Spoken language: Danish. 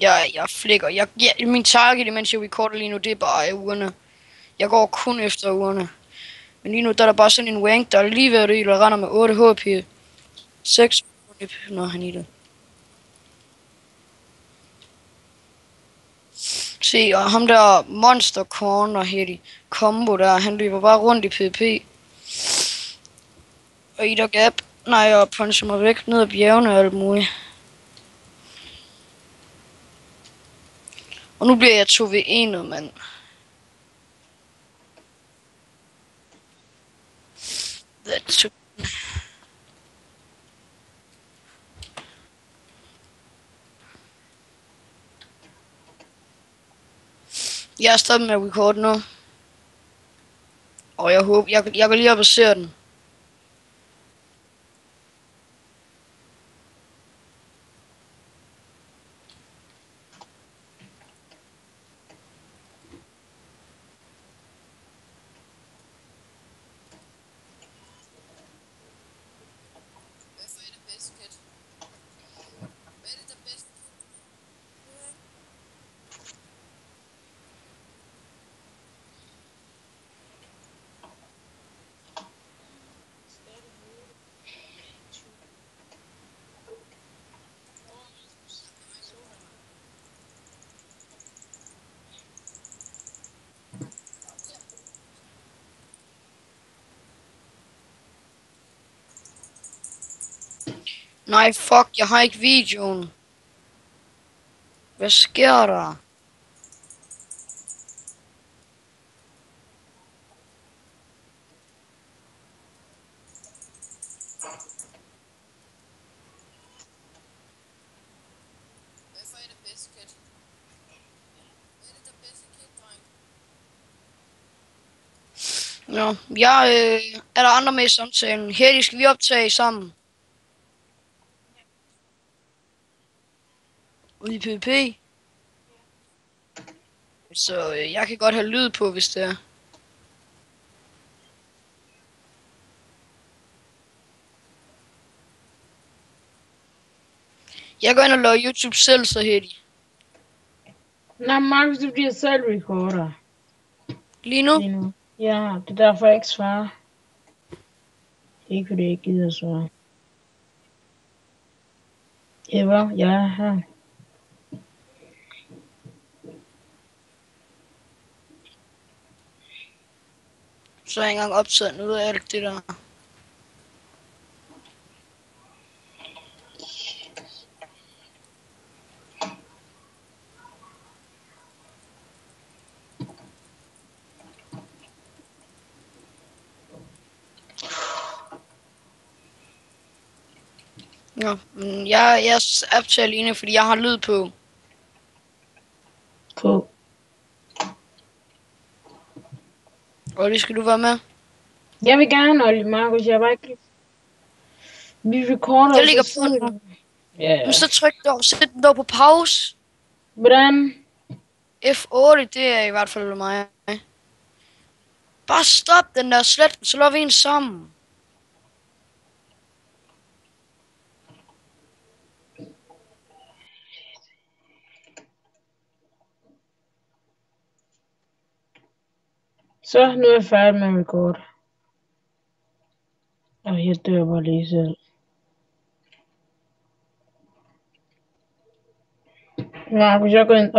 Jeg flikker. Min target, imens jeg recorder lige nu, det er bare ugerne. Jeg går kun efter ugerne. Men lige nu, der er der bare sådan en wank, der er lige ved at dø, der render med 8 HP. 6 HP, når han i det. Se, og ham der Monster Corner her, combo der, han løber bare rundt i PvP. Og i der gap, nej, jeg puncher mig væk ned ad bjergene og alt muligt. Og nu bliver jeg 2v1'et, mand. That's Jeg er stoppet med at record nu. Og jeg håber, jeg går lige op og ser den. Nej, fuck, jeg har ikke videoen. Hvad sker der? Nå, er der andre med i samtalen? Her, de skal vi optage sammen. Ude i PvP. Så jeg kan godt have lyd på, hvis det er. Jeg går ind og laver YouTube selv, så Hedy. Nej, Markus, du bliver selv recorder. Lige nu? Lige nu. Ja, det er derfor, jeg ikke svarer. Ikke fordi jeg ikke gider at svare. Eva, jeg er her. Så har jeg ikke engang optaget noget af alt det der. Nå, men jeg optager alene, fordi jeg har lyd på. På. Og det skal du være med. Jeg vil gerne, Olli, Markus, jeg var ikke... Vi recorder, Jeg ligger så på sidder nu. Ja. Men så tryk dog, sæt den dog på pause. Hvordan? F8, det er i hvert fald mig. Bare stop den der slet, så laver vi en sammen. Så, nu er jeg færdig med at record. Og jeg dør bare lige selv. Markus, jeg går ind.